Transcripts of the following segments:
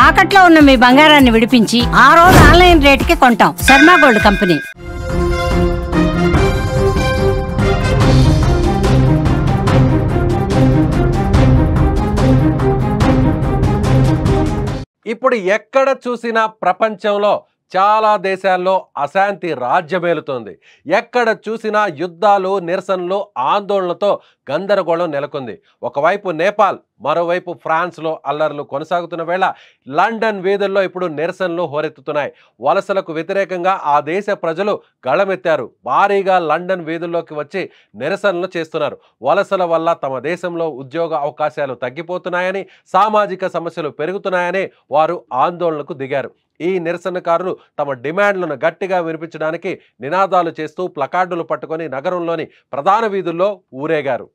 తాకట్లో ఉన్న మీ బంగారాన్ని విడిపించి ఆ రోజు ఆన్లైన్ రేటుకి కొంటాం. Sharma gold company. ఇప్పుడు ఎక్కడ చూసినా ప్రపంచంలో చాలా దేశాల్లో అశాంతి రాజ్యమేలుతోంది. ఎక్కడ చూసినా యుద్ధాలు, నిరసనలు, ఆందోళనలతో గందరగోళం నెలకొంది. ఒకవైపు నేపాల్, మరోవైపు ఫ్రాన్స్లో అల్లర్లు కొనసాగుతున్న వేళ లండన్ వీధుల్లో ఇప్పుడు నిరసనలు హోరెత్తుతున్నాయి. వలసలకు వ్యతిరేకంగా ఆ దేశ ప్రజలు గళమెత్తారు. భారీగా లండన్ వీధుల్లోకి వచ్చి నిరసనలు చేస్తున్నారు. వలసల వల్ల తమ దేశంలో ఉద్యోగ అవకాశాలు తగ్గిపోతున్నాయని, సామాజిక సమస్యలు పెరుగుతున్నాయని వారు ఆందోళనకు దిగారు. ఈ నిరసనకారులు తమ డిమాండ్లను గట్టిగా వినిపించడానికి నినాదాలు చేస్తూ ప్లకార్డులు పట్టుకొని నగరంలోని ప్రధాన వీధుల్లో ఊరేగారు.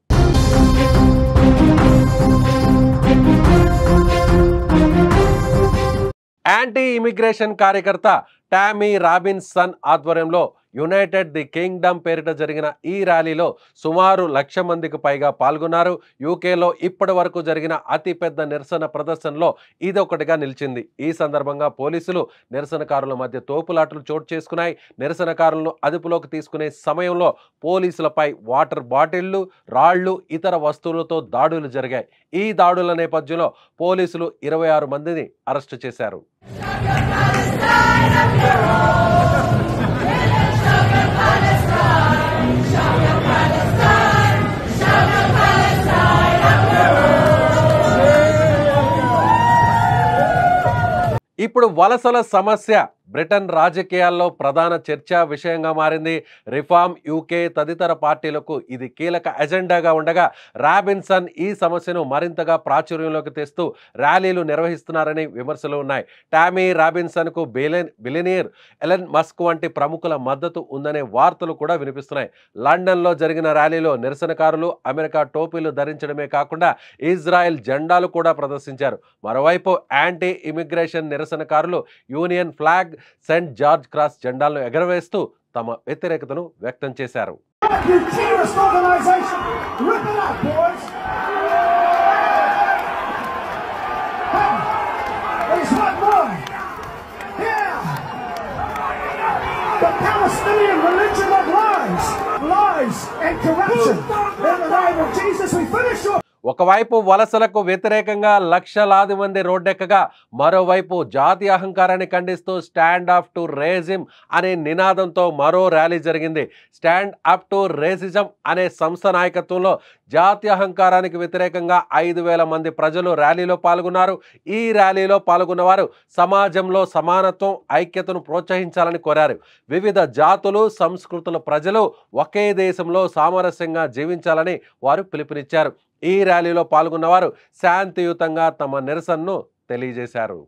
యాంటీ ఇమిగ్రేషన్ కార్యకర్త టామీ రాబిన్సన్ ఆధ్వర్యంలో యునైటెడ్ ది కింగ్డమ్ పేరిట జరిగిన ఈ ర్యాలీలో సుమారు 1,00,000 మందికి పైగా పాల్గొన్నారు. యూకేలో ఇప్పటి వరకు జరిగిన అతిపెద్ద నిరసన ప్రదర్శనలో ఇదొకటిగా నిలిచింది. ఈ సందర్భంగా పోలీసులు నిరసనకారుల మధ్య తోపులాటలు చోటు చేసుకున్నాయి. నిరసనకారులను అదుపులోకి తీసుకునే సమయంలో పోలీసులపై వాటర్ బాటిళ్లు, రాళ్లు, ఇతర వస్తువులతో దాడులు జరిగాయి. ఈ దాడుల నేపథ్యంలో పోలీసులు 26 మందిని అరెస్టు చేశారు. ఇప్పుడు వలసల సమస్య బ్రిటన్ రాజకీయాల్లో ప్రధాన చర్చా విషయంగా మారింది. రిఫార్మ్ యూకే తదితర పార్టీలకు ఇది కీలక ఎజెండాగా ఉండగా రాబిన్సన్ ఈ సమస్యను మరింతగా ప్రాచుర్యంలోకి తెస్తూ ర్యాలీలు నిర్వహిస్తున్నారని విమర్శలు ఉన్నాయి. టామీ రాబిన్సన్కు బిలియనీర్ ఎలన్ మస్క్ వంటి ప్రముఖుల మద్దతు ఉందనే వార్తలు కూడా వినిపిస్తున్నాయి. లండన్లో జరిగిన ర్యాలీలో నిరసనకారులు అమెరికా టోపీలు ధరించడమే కాకుండా ఇజ్రాయెల్ జెండాలు కూడా ప్రదర్శించారు. మరోవైపు యాంటీ ఇమిగ్రేషన్ నిరసనకారులు Union Flag, Saint George Cross జెండాలను ఎగరవేస్తూ తమ వ్యతిరేకతను వ్యక్తం చేశారు. ఒకవైపు వలసలకు వ్యతిరేకంగా లక్షలాది మంది రోడ్డెక్కగా మరోవైపు జాతీయ అహంకారాన్ని ఖండిస్తూ స్టాండ్ అప్ టు రేజిజం అనే నినాదంతో మరో ర్యాలీ జరిగింది. స్టాండ్ అప్ టు రేసిజం అనే సంస్థ నాయకత్వంలో జాతీయ అహంకారానికి వ్యతిరేకంగా 5,000 మంది ప్రజలు ర్యాలీలో పాల్గొన్నారు. ఈ ర్యాలీలో పాల్గొన్న వారు సమాజంలో సమానత్వం, ఐక్యతను ప్రోత్సహించాలని కోరారు. వివిధ జాతులు, సంస్కృతుల ప్రజలు ఒకే దేశంలో సామరస్యంగా జీవించాలని వారు పిలుపునిచ్చారు. ఈ ర్యాలీలో పాల్గొన్నవారు శాంతియుతంగా తమ నిరసనను తెలియజేశారు.